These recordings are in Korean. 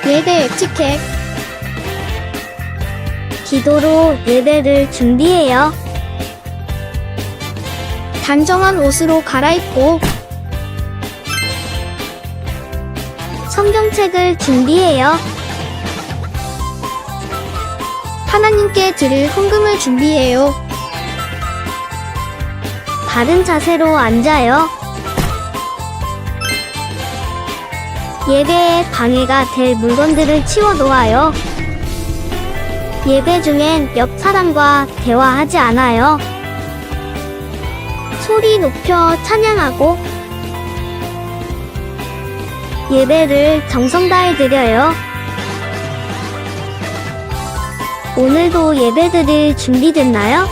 예배 에티켓. 기도로 예배를 준비해요. 단정한 옷으로 갈아입고 성경책을 준비해요. 하나님께 드릴 헌금을 준비해요. 바른 자세로 앉아요. 예배에 방해가 될 물건들을 치워 놓아요. 예배 중엔 옆 사람과 대화하지 않아요. 소리 높여 찬양하고 예배를 정성 다해 드려요. 오늘도 예배드릴 준비됐나요?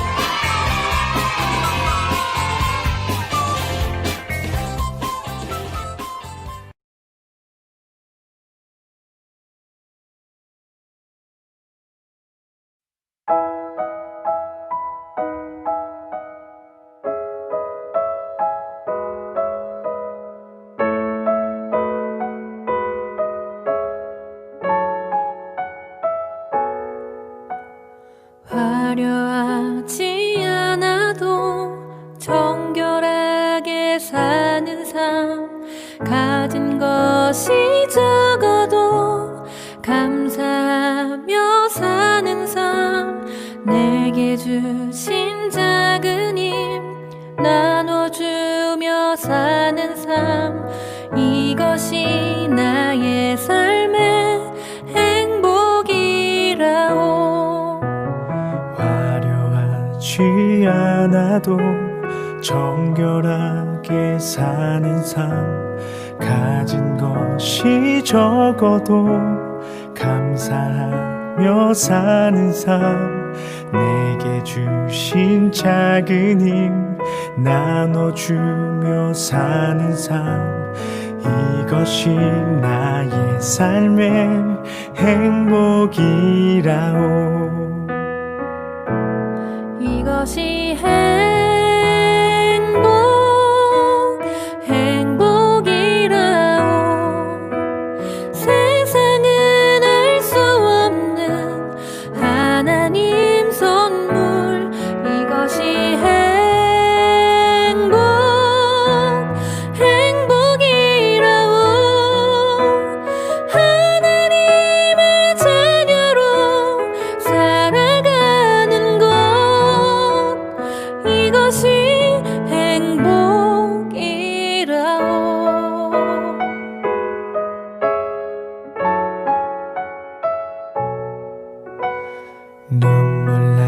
화려하지 않아도 정결하게 사는 삶, 가진 것이 적어도 감사하며 사는 삶, 내게 주신 작은 힘 나눠주며 사는 삶, 이것이 나의 삶의 행복이라오. 화려하지 않아도 정결하게 사는 삶, 가진 것이 적어도 감사하며 사는 삶, 내게 주신 작은 힘 나눠주며 사는 삶, 이것이 나의 삶의 행복이라오. 이것이 행복이라오. 세상은 알 수 없는 하나님 선물, 이것이 행복이라오. 하나님의 자녀로 살아가는 것, 이것이 행복이라오. 눈물 날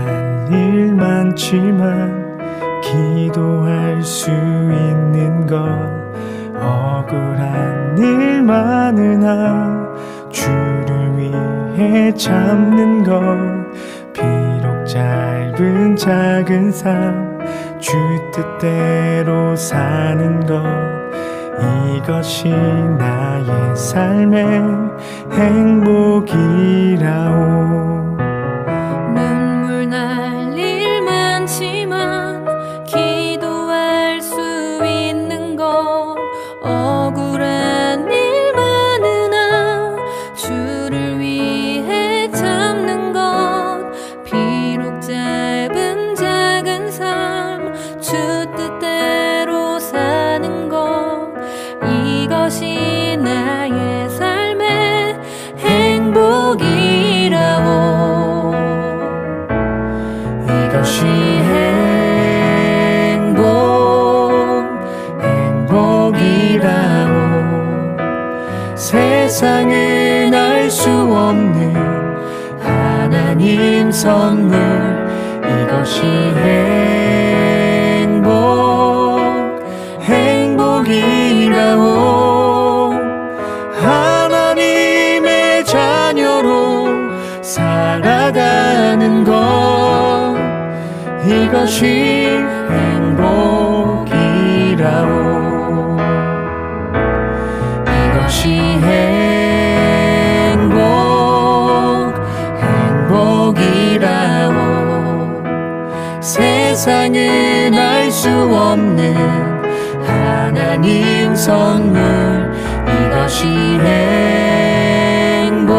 일 많지만 기도할 수 있는 것, 억울한 일 많으나 주를 위해 참는 것, 비록 짧은 작은 삶 주 뜻대로 사는 것, 이것이 나의 삶의 행복이라오. 눈물 날 일 많지만 기도할 수 있는 것, 억울한 일 많으나 주를 위해 참는 것, 비록 짧은 작은 삶 주 뜻대로 사는 것, 이것이 나의 삶의 행복이라오. 이것이 행복이라오. 세상은 알 수 없는 하나님 선물, 이것이 행복이라오. 하나님의 자녀로 살아가는 것, 이것이 행복이라오. 이것이 행복이라오. 세상은 알 수 없는 하나님 선물, 이것이 행복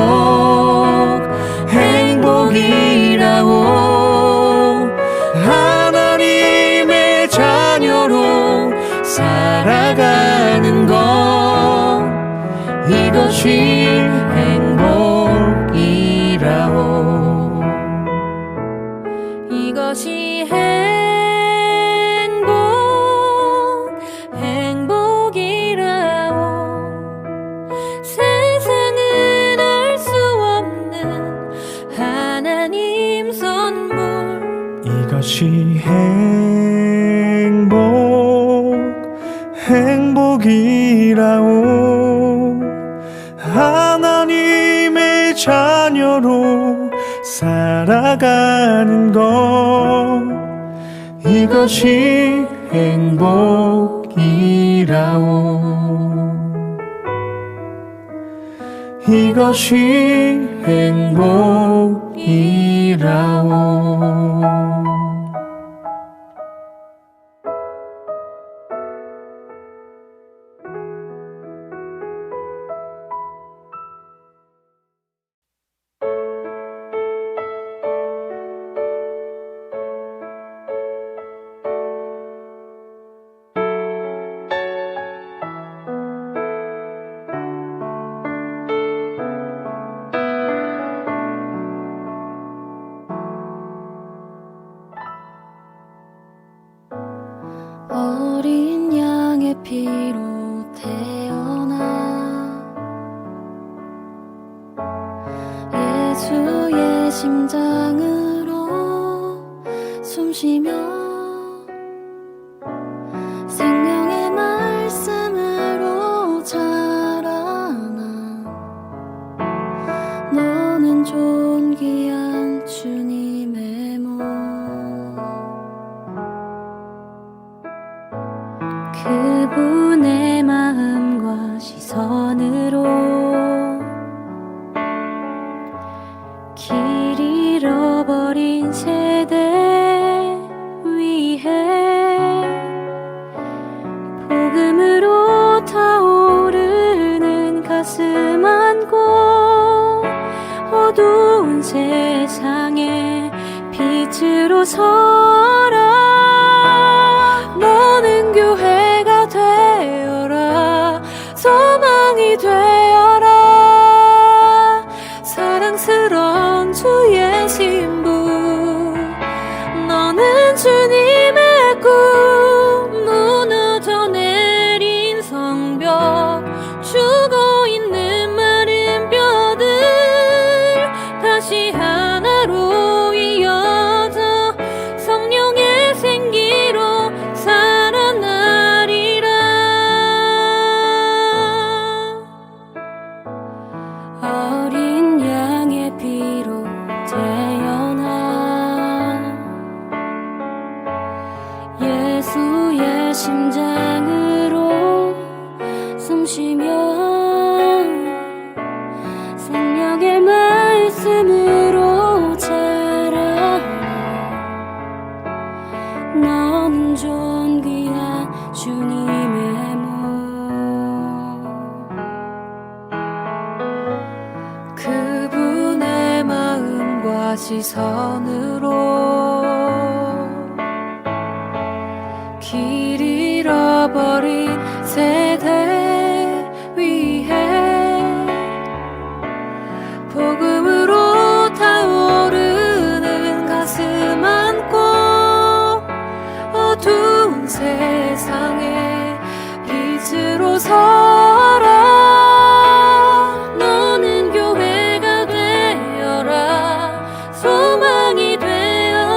이것이 행복이라오. 이것이 행복이라오. 세상은 알 수 없는 하나님 선물. 이것이 행복이라오. 하나님의 자녀로 살아가는 것, 이것이 행복이라오. 이것이 행복이라오. 어린 양의 피로 태어나 예수의 심장으로 숨쉬며 생명의 말씀으로 자라나 너는 존귀한 주님의 몸. 그분의 마음과 시선으로 길 잃어버린 세대 위해 복음으로 타오르는 가슴 안고 어두운 세상에 빛으로 서라. 너는 교회가 되어라. 소망이 되어라. 사랑스러운 주의 신부. 너는 주님의 꿈. 무너져 내린 성벽, 죽어 있는 마른 뼈들 다시 하나로 이어져 성령의 생기로 살아나리라. 어린 양의 피로 태어나 예수의 심장으로 숨쉬며 생명의 말씀으로 자라나 너는 존귀한 주님의 몸. 그분의 마음과 시선으로 길 잃어버린 세대 위해 복음으로 타오르는 가슴 안고 어두운 세상에 빛으로 서라. 너는 교회가 되어라. 소망이 되어라.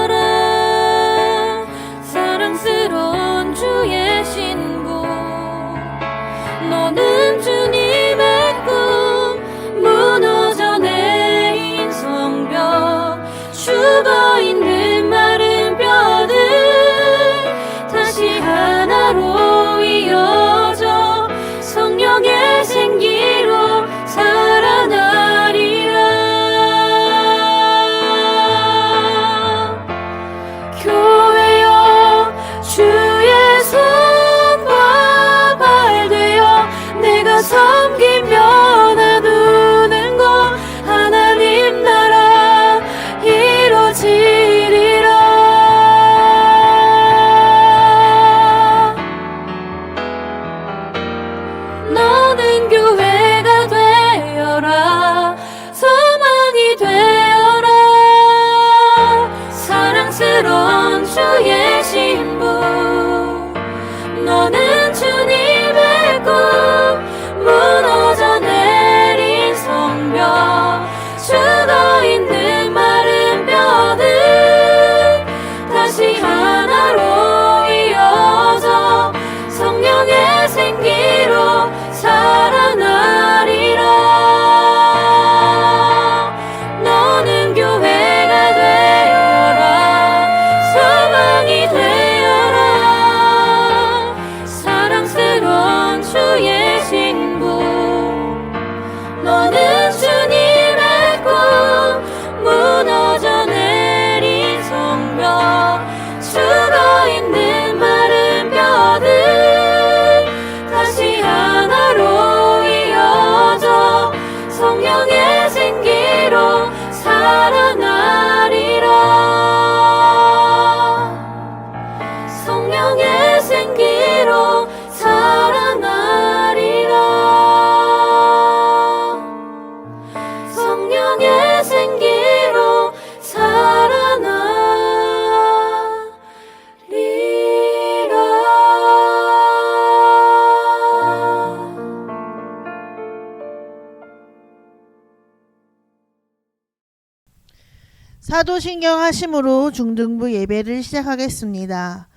사도신경 하심으로 중등부 예배를 시작하겠습니다.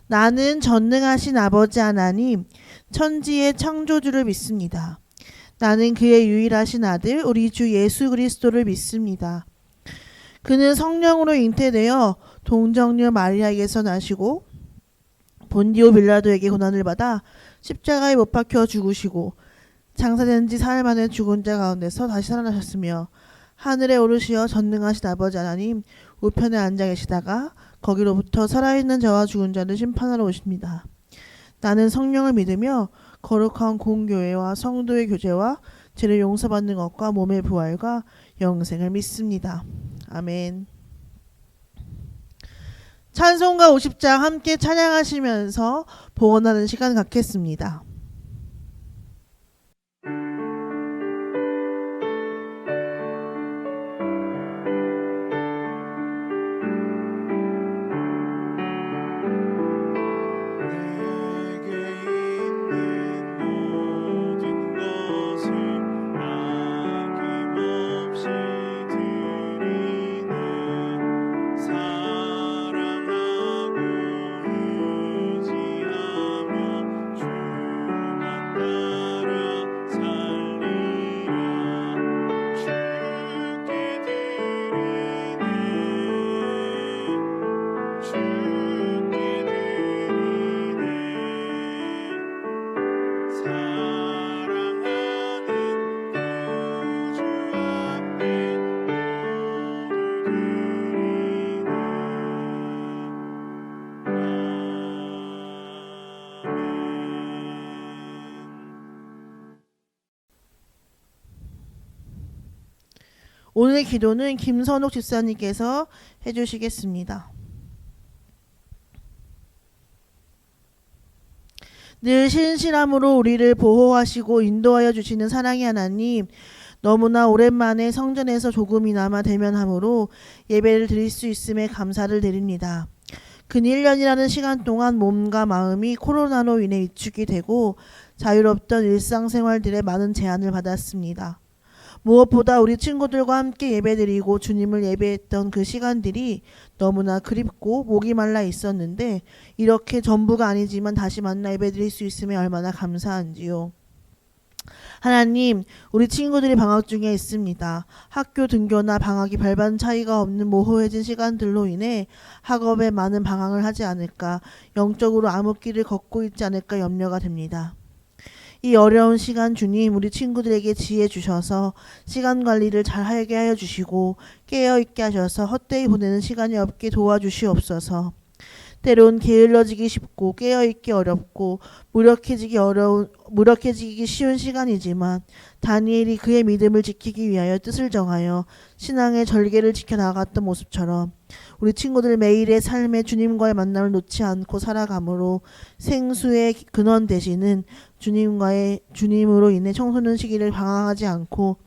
나는 전능하신 아버지 하나님, 천지의 창조주를 믿습니다. 나는 그의 유일하신 아들 우리 주 예수 그리스도를 믿습니다. 그는 성령으로 잉태되어 동정녀 마리아에게서 나시고 본디오 빌라도에게 고난을 받아 십자가에 못 박혀 죽으시고 장사된 지 사흘 만에 죽은 자 가운데서 다시 살아나셨으며 하늘에 오르시어 전능하신 아버지 하나님 우편에 앉아 계시다가 거기로부터 살아있는 자와 죽은 자를 심판하러 오십니다. 나는 성령을 믿으며 거룩한 공교회와 성도의 교제와 죄를 용서받는 것과 몸의 부활과 영생을 믿습니다. 아멘. 찬송가 50장 함께 찬양하시면서 봉헌하는 시간 갖겠습니다. 오늘 기도는 김선옥 집사님께서 해주시겠습니다. 늘 신실함으로 우리를 보호하시고 인도하여 주시는 사랑의 하나님, 너무나 오랜만에 성전에서 조금이나마 대면함으로 예배를 드릴 수 있음에 감사를 드립니다. 근 1년이라는 시간 동안 몸과 마음이 코로나로 인해 위축이 되고 자유롭던 일상생활들에 많은 제한을 받았습니다. 무엇보다 우리 친구들과 함께 예배드리고 주님을 예배했던 그 시간들이 너무나 그립고 목이 말라 있었는데 이렇게 전부가 아니지만 다시 만나 예배드릴 수 있음에 얼마나 감사한지요. 하나님, 우리 친구들이 방학 중에 있습니다. 학교 등교나 방학이 별반 차이가 없는 모호해진 시간들로 인해 학업에 많은 방황을 하지 않을까, 영적으로 암흑길을 걷고 있지 않을까 염려가 됩니다. 이 어려운 시간 주님, 우리 친구들에게 지혜 주셔서 시간 관리를 잘 하게 하여 주시고 깨어있게 하셔서 헛되이 보내는 시간이 없게 도와주시옵소서. 때론 게을러지기 쉽고 깨어있기 어렵고 무력해지기 쉬운 시간이지만 다니엘이 그의 믿음을 지키기 위하여 뜻을 정하여 신앙의 절개를 지켜나갔던 모습처럼 우리 친구들 매일의 삶에 주님과의 만남을 놓지 않고 살아감으로 생수의 근원 되시는 주님으로 인해 청소년 시기를 방황하지 않고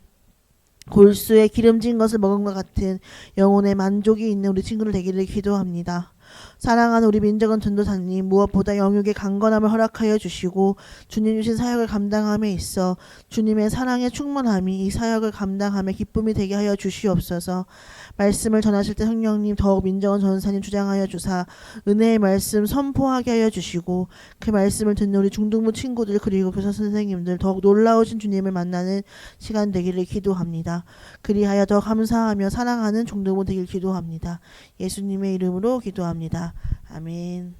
골수에 기름진 것을 먹은 것 같은 영혼의 만족이 있는 우리 친구들 되기를 기도합니다. 사랑하는 우리 민정은 전도사님, 무엇보다 영육의 강건함을 허락하여 주시고 주님 주신 사역을 감당함에 있어 주님의 사랑의 충만함이 이 사역을 감당함에 기쁨이 되게 하여 주시옵소서. 말씀을 전하실 때 성령님 더욱 민정은 전도사님 주장하여 주사 은혜의 말씀 선포하게 하여 주시고 그 말씀을 듣는 우리 중등부 친구들 그리고 교사 선생님들 더욱 놀라우신 주님을 만나는 시간 되기를 기도합니다. 그리하여 더 감사하며 사랑하는 중등부 되길 기도합니다. 예수님의 이름으로 기도합니다. 아멘.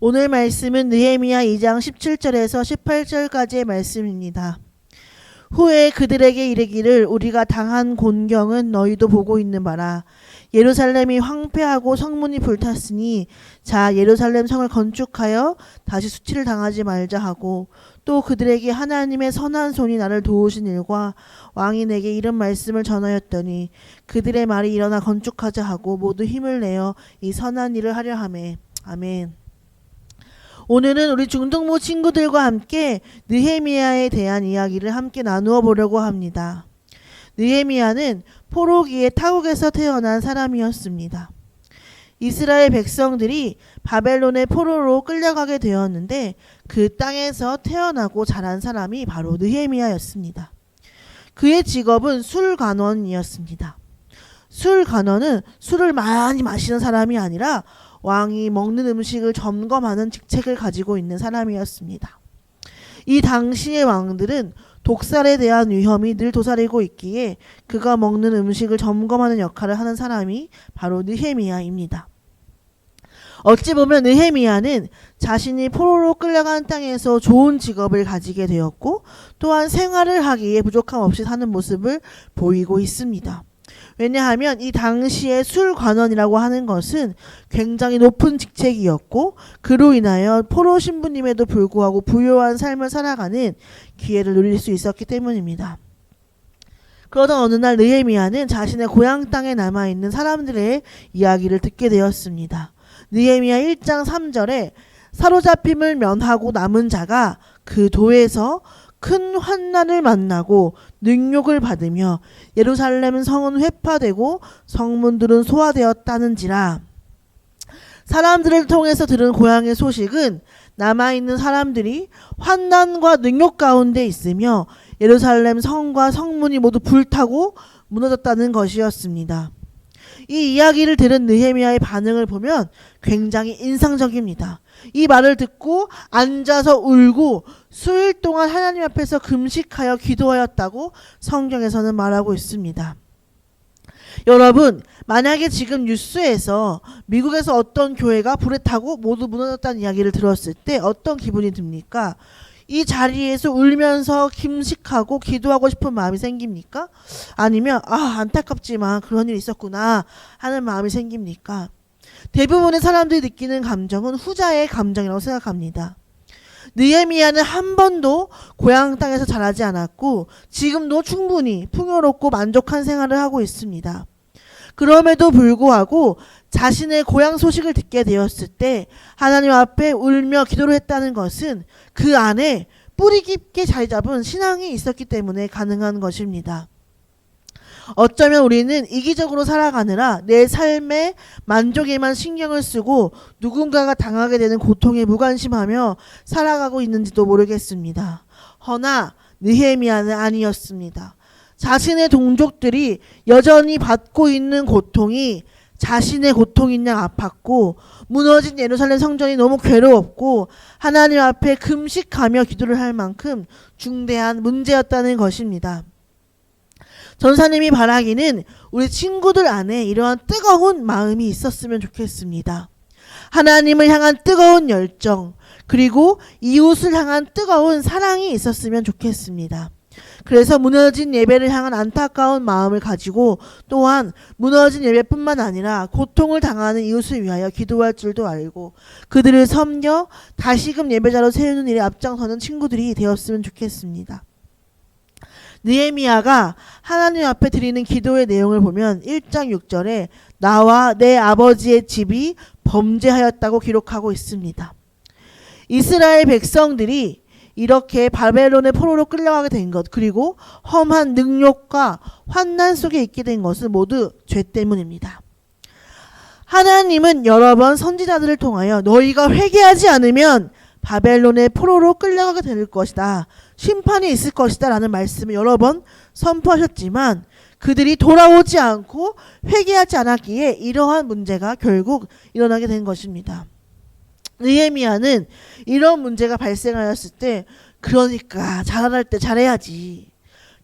오늘 말씀은 느헤미야 2장 17절에서 18절까지의 말씀입니다. 후에 그들에게 이르기를 우리가 당한 곤경은 너희도 보고 있는 바라. 예루살렘이 황폐하고 성문이 불탔으니 자 예루살렘 성을 건축하여 다시 수치를 당하지 말자 하고 또 그들에게 하나님의 선한 손이 나를 도우신 일과 왕이 내게 이런 말씀을 전하였더니 그들의 말이 일어나 건축하자 하고 모두 힘을 내어 이 선한 일을 하려 하매. 아멘. 오늘은 우리 중등부 친구들과 함께 느헤미야에 대한 이야기를 함께 나누어 보려고 합니다. 느헤미야는 포로기의 타국에서 태어난 사람이었습니다. 이스라엘 백성들이 바벨론의 포로로 끌려가게 되었는데 그 땅에서 태어나고 자란 사람이 바로 느헤미야였습니다. 그의 직업은 술관원이었습니다. 술관원은 술을 많이 마시는 사람이 아니라 왕이 먹는 음식을 점검하는 직책을 가지고 있는 사람이었습니다. 이 당시의 왕들은 독살에 대한 위험이 늘 도사리고 있기에 그가 먹는 음식을 점검하는 역할을 하는 사람이 바로 느헤미야입니다. 어찌 보면 느헤미야는 자신이 포로로 끌려간 땅에서 좋은 직업을 가지게 되었고 또한 생활을 하기에 부족함 없이 사는 모습을 보이고 있습니다. 왜냐하면 이 당시에 술관원이라고 하는 것은 굉장히 높은 직책이었고 그로 인하여 포로 신부님에도 불구하고 부유한 삶을 살아가는 기회를 누릴 수 있었기 때문입니다. 그러던 어느 날 느헤미야는 자신의 고향 땅에 남아있는 사람들의 이야기를 듣게 되었습니다. 느헤미야 1장 3절에 사로잡힘을 면하고 남은 자가 그 도에서 큰 환난을 만나고 능욕을 받으며 예루살렘 성은 회파되고 성문들은 소화되었다는지라. 사람들을 통해서 들은 고향의 소식은 남아있는 사람들이 환난과 능욕 가운데 있으며 예루살렘 성과 성문이 모두 불타고 무너졌다는 것이었습니다. 이 이야기를 들은 느헤미야의 반응을 보면 굉장히 인상적입니다. 이 말을 듣고 앉아서 울고 수일 동안 하나님 앞에서 금식하여 기도하였다고 성경에서는 말하고 있습니다. 여러분, 만약에 지금 뉴스에서 미국에서 어떤 교회가 불에 타고 모두 무너졌다는 이야기를 들었을 때 어떤 기분이 듭니까? 이 자리에서 울면서 금식하고 기도하고 싶은 마음이 생깁니까? 아니면 안타깝지만 그런 일이 있었구나 하는 마음이 생깁니까? 대부분의 사람들이 느끼는 감정은 후자의 감정이라고 생각합니다. 느헤미야는 한 번도 고향 땅에서 자라지 않았고 지금도 충분히 풍요롭고 만족한 생활을 하고 있습니다. 그럼에도 불구하고 자신의 고향 소식을 듣게 되었을 때 하나님 앞에 울며 기도를 했다는 것은 그 안에 뿌리 깊게 자리 잡은 신앙이 있었기 때문에 가능한 것입니다. 어쩌면 우리는 이기적으로 살아가느라 내 삶의 만족에만 신경을 쓰고 누군가가 당하게 되는 고통에 무관심하며 살아가고 있는지도 모르겠습니다. 허나 느헤미야는 아니었습니다. 자신의 동족들이 여전히 받고 있는 고통이 자신의 고통인 양 아팠고 무너진 예루살렘 성전이 너무 괴로웠고 하나님 앞에 금식하며 기도를 할 만큼 중대한 문제였다는 것입니다. 전사님이 바라기는 우리 친구들 안에 이러한 뜨거운 마음이 있었으면 좋겠습니다. 하나님을 향한 뜨거운 열정, 그리고 이웃을 향한 뜨거운 사랑이 있었으면 좋겠습니다. 그래서 무너진 예배를 향한 안타까운 마음을 가지고 또한 무너진 예배뿐만 아니라 고통을 당하는 이웃을 위하여 기도할 줄도 알고 그들을 섬겨 다시금 예배자로 세우는 일에 앞장서는 친구들이 되었으면 좋겠습니다. 느헤미야가 하나님 앞에 드리는 기도의 내용을 보면 1장 6절에 나와 내 아버지의 집이 범죄하였다고 기록하고 있습니다. 이스라엘 백성들이 이렇게 바벨론의 포로로 끌려가게 된 것, 그리고 험한 능욕과 환난 속에 있게 된 것은 모두 죄 때문입니다. 하나님은 여러 번 선지자들을 통하여 너희가 회개하지 않으면 바벨론의 포로로 끌려가게 될 것이다, 심판이 있을 것이다 라는 말씀을 여러 번 선포하셨지만 그들이 돌아오지 않고 회개하지 않았기에 이러한 문제가 결국 일어나게 된 것입니다. 느헤미야는 이런 문제가 발생하였을 때 그러니까 자살할 때 잘해야지,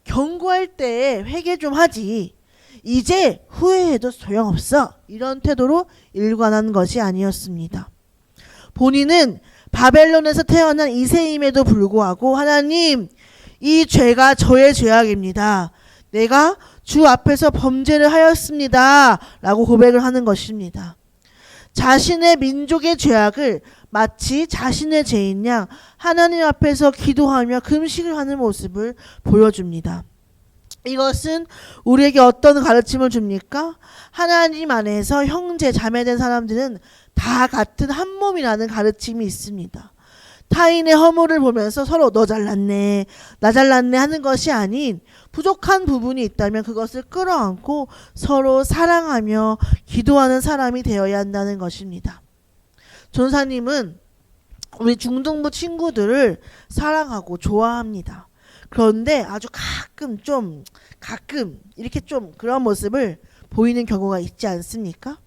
경고할 때 회개 좀 하지, 이제 후회해도 소용없어, 이런 태도로 일관한 것이 아니었습니다. 본인은 바벨론에서 태어난 이세임에도 불구하고 하나님, 이 죄가 저의 죄악입니다. 내가 주 앞에서 범죄를 하였습니다 라고 고백을 하는 것입니다. 자신의 민족의 죄악을 마치 자신의 죄인 양 하나님 앞에서 기도하며 금식을 하는 모습을 보여줍니다. 이것은 우리에게 어떤 가르침을 줍니까? 하나님 안에서 형제 자매된 사람들은 다 같은 한 몸이라는 가르침이 있습니다. 타인의 허물을 보면서 서로 너 잘났네, 나 잘났네 하는 것이 아닌 부족한 부분이 있다면 그것을 끌어안고 서로 사랑하며 기도하는 사람이 되어야 한다는 것입니다. 전사님은 우리 중등부 친구들을 사랑하고 좋아합니다. 그런데 아주 가끔 이렇게 좀 그런 모습을 보이는 경우가 있지 않습니까?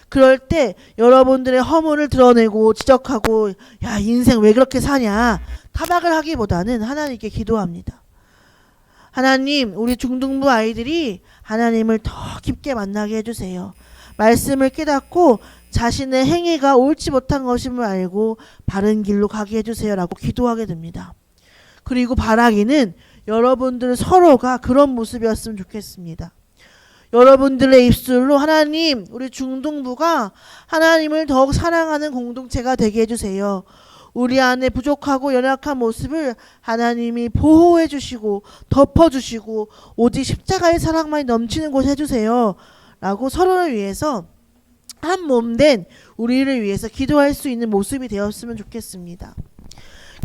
그럴 때 여러분들의 허물을 드러내고 지적하고 야 인생 왜 그렇게 사냐 타박을 하기보다는 하나님께 기도합니다. 하나님, 우리 중등부 아이들이 하나님을 더 깊게 만나게 해주세요. 말씀을 깨닫고 자신의 행위가 옳지 못한 것임을 알고 바른 길로 가게 해주세요 라고 기도하게 됩니다. 그리고 바라기는 여러분들 서로가 그런 모습이었으면 좋겠습니다. 여러분들의 입술로 하나님, 우리 중등부가 하나님을 더욱 사랑하는 공동체가 되게 해주세요. 우리 안에 부족하고 연약한 모습을 하나님이 보호해 주시고 덮어주시고 오직 십자가의 사랑만이 넘치는 곳 해주세요 라고 서로를 위해서 한 몸된 우리를 위해서 기도할 수 있는 모습이 되었으면 좋겠습니다.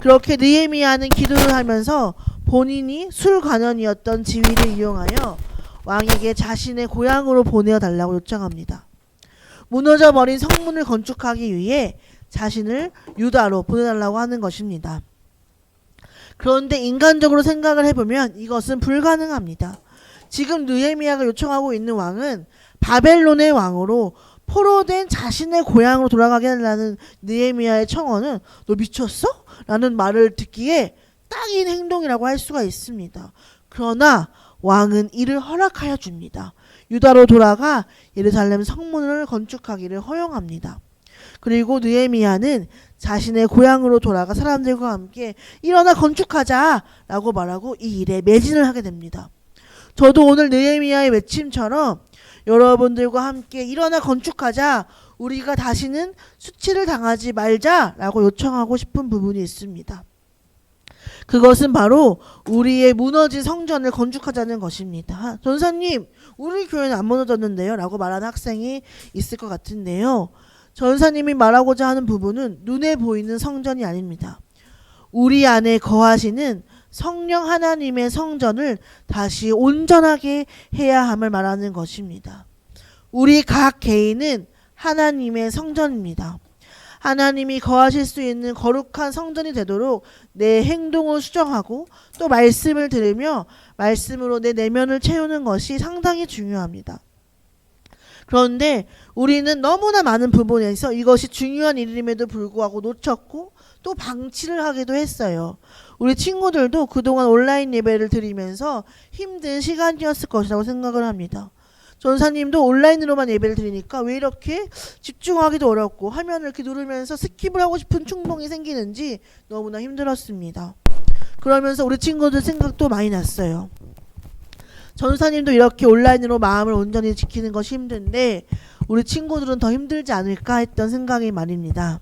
그렇게 느헤미야는 기도를 하면서 본인이 술관원이었던 지위를 이용하여 왕에게 자신의 고향으로 보내어달라고 요청합니다. 무너져버린 성문을 건축하기 위해 자신을 유다로 보내달라고 하는 것입니다. 그런데 인간적으로 생각을 해보면 이것은 불가능합니다. 지금 느헤미야가 요청하고 있는 왕은 바벨론의 왕으로 포로된 자신의 고향으로 돌아가게 해달라는 느헤미야의 청원은 너 미쳤어? 라는 말을 듣기에 딱인 행동이라고 할 수가 있습니다. 그러나 왕은 이를 허락하여 줍니다. 유다로 돌아가 예루살렘 성문을 건축하기를 허용합니다. 그리고 느헤미야는 자신의 고향으로 돌아가 사람들과 함께 일어나 건축하자 라고 말하고 이 일에 매진을 하게 됩니다. 저도 오늘 느헤미야의 외침처럼 여러분들과 함께 일어나 건축하자, 우리가 다시는 수치를 당하지 말자 라고 요청하고 싶은 부분이 있습니다. 그것은 바로 우리의 무너진 성전을 건축하자는 것입니다. 전사님, 우리 교회는 안 무너졌는데요 라고 말하는 학생이 있을 것 같은데요. 전사님이 말하고자 하는 부분은 눈에 보이는 성전이 아닙니다. 우리 안에 거하시는 성령 하나님의 성전을 다시 온전하게 해야 함을 말하는 것입니다. 우리 각 개인은 하나님의 성전입니다. 하나님이 거하실 수 있는 거룩한 성전이 되도록 내 행동을 수정하고 또 말씀을 들으며 말씀으로 내 내면을 채우는 것이 상당히 중요합니다. 그런데 우리는 너무나 많은 부분에서 이것이 중요한 일임에도 불구하고 놓쳤고 또 방치를 하기도 했어요. 우리 친구들도 그동안 온라인 예배를 드리면서 힘든 시간이었을 것이라고 생각을 합니다. 전사님도 온라인으로만 예배를 드리니까 왜 이렇게 집중하기도 어렵고 화면을 이렇게 누르면서 스킵을 하고 싶은 충동이 생기는지 너무나 힘들었습니다. 그러면서 우리 친구들 생각도 많이 났어요. 전사님도 이렇게 온라인으로 마음을 온전히 지키는 것이 힘든데 우리 친구들은 더 힘들지 않을까 했던 생각이 말입니다.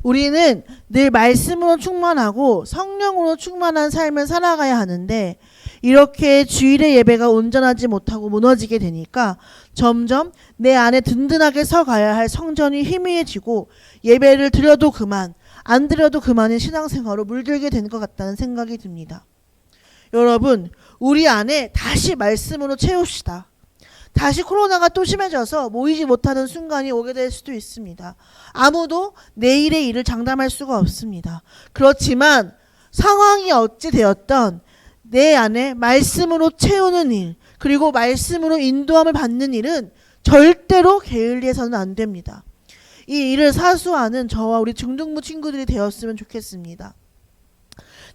우리는 늘 말씀으로 충만하고 성령으로 충만한 삶을 살아가야 하는데 이렇게 주일의 예배가 온전하지 못하고 무너지게 되니까 점점 내 안에 든든하게 서가야 할 성전이 희미해지고 예배를 드려도 그만, 안 드려도 그만인 신앙생활로 물들게 되는 것 같다는 생각이 듭니다. 여러분, 우리 안에 다시 말씀으로 채웁시다. 다시 코로나가 또 심해져서 모이지 못하는 순간이 오게 될 수도 있습니다. 아무도 내일의 일을 장담할 수가 없습니다. 그렇지만 상황이 어찌 되었던 내 안에 말씀으로 채우는 일, 그리고 말씀으로 인도함을 받는 일은 절대로 게을리해서는 안 됩니다. 이 일을 사수하는 저와 우리 중등부 친구들이 되었으면 좋겠습니다.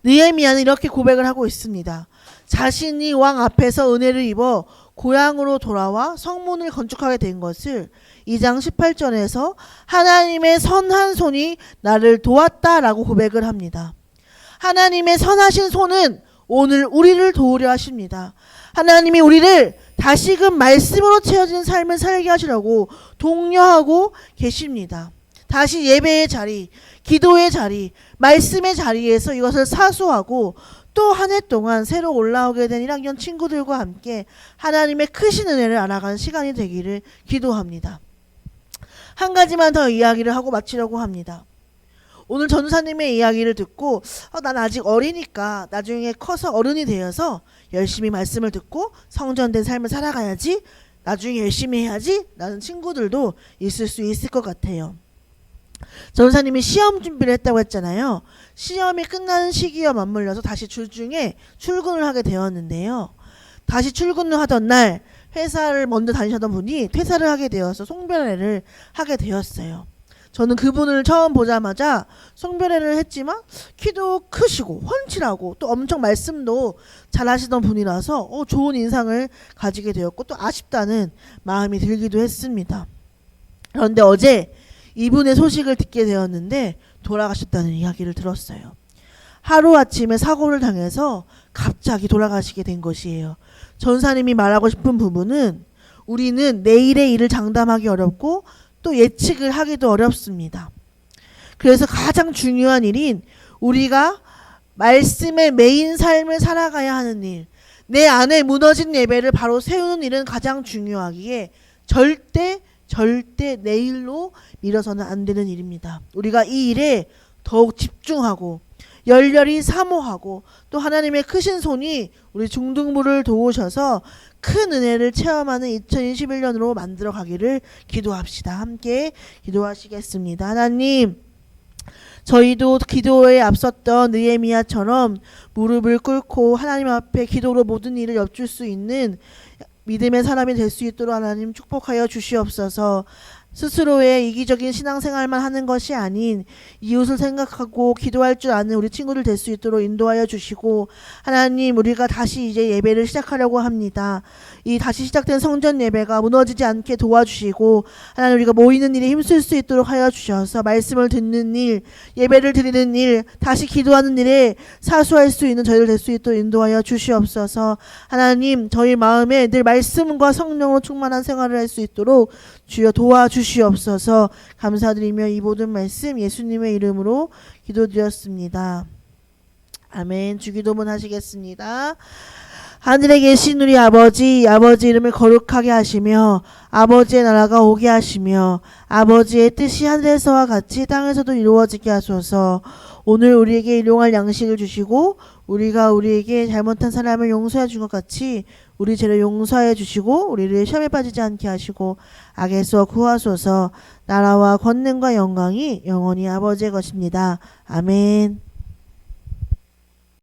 느헤미야는 이렇게 고백을 하고 있습니다. 자신이 왕 앞에서 은혜를 입어 고향으로 돌아와 성문을 건축하게 된 것을 2장 18절에서 하나님의 선한 손이 나를 도왔다라고 고백을 합니다. 하나님의 선하신 손은 오늘 우리를 도우려 하십니다. 하나님이 우리를 다시금 말씀으로 채워진 삶을 살게 하시려고 독려하고 계십니다. 다시 예배의 자리, 기도의 자리, 말씀의 자리에서 이것을 사수하고 또 한 해 동안 새로 올라오게 된 1학년 친구들과 함께 하나님의 크신 은혜를 알아가는 시간이 되기를 기도합니다. 한 가지만 더 이야기를 하고 마치려고 합니다. 오늘 전사님의 이야기를 듣고 난 아직 어리니까 나중에 커서 어른이 되어서 열심히 말씀을 듣고 성전된 삶을 살아가야지 나중에 열심히 해야지 라는 친구들도 있을 수 있을 것 같아요. 전사님이 시험 준비를 했다고 했잖아요. 시험이 끝나는 시기와 맞물려서 다시 주중에 출근을 하게 되었는데요. 다시 출근을 하던 날 회사를 먼저 다니셨던 분이 퇴사를 하게 되어서 송별회를 하게 되었어요. 저는 그분을 처음 보자마자 송별회를 했지만 키도 크시고 훤칠하고 또 엄청 말씀도 잘하시던 분이라서 좋은 인상을 가지게 되었고 또 아쉽다는 마음이 들기도 했습니다. 그런데 어제 이분의 소식을 듣게 되었는데 돌아가셨다는 이야기를 들었어요. 하루아침에 사고를 당해서 갑자기 돌아가시게 된 것이에요. 전사님이 말하고 싶은 부분은 우리는 내일의 일을 장담하기 어렵고 또 예측을 하기도 어렵습니다. 그래서 가장 중요한 일인 우리가 말씀의 메인 삶을 살아가야 하는 일, 내 안에 무너진 예배를 바로 세우는 일은 가장 중요하기에 절대 내일로 미뤄서는 안 되는 일입니다. 우리가 이 일에 더욱 집중하고 열렬히 사모하고 또 하나님의 크신 손이 우리 중등부를 도우셔서 큰 은혜를 체험하는 2021년으로 만들어 가기를 기도합시다. 함께 기도하시겠습니다. 하나님, 저희도 기도에 앞섰던 느헤미야처럼 무릎을 꿇고 하나님 앞에 기도로 모든 일을 엽줄 수 있는 믿음의 사람이 될 수 있도록 하나님 축복하여 주시옵소서. 스스로의 이기적인 신앙생활만 하는 것이 아닌 이웃을 생각하고 기도할 줄 아는 우리 친구들 될 수 있도록 인도하여 주시고, 하나님, 우리가 다시 이제 예배를 시작하려고 합니다. 이 다시 시작된 성전 예배가 무너지지 않게 도와주시고, 하나님, 우리가 모이는 일에 힘쓸 수 있도록 하여 주셔서 말씀을 듣는 일, 예배를 드리는 일, 다시 기도하는 일에 사수할 수 있는 저희들 될 수 있도록 인도하여 주시옵소서. 하나님, 저희 마음에 늘 말씀과 성령으로 충만한 생활을 할 수 있도록 주여 도와주시옵소서. 감사드리며 이 모든 말씀 예수님의 이름으로 기도드렸습니다. 아멘. 주기도문 하시겠습니다. 하늘에 계신 우리 아버지 이름을 거룩하게 하시며 아버지의 나라가 오게 하시며 아버지의 뜻이 하늘에서와 같이 땅에서도 이루어지게 하소서. 오늘 우리에게 일용할 양식을 주시고 우리가 우리에게 잘못한 사람을 용서해 준 것 같이 우리 죄를 용서해 주시고 우리를 시험에 빠지지 않게 하시고 악에서 구하소서. 나라와 권능과 영광이 영원히 아버지의 것입니다. 아멘.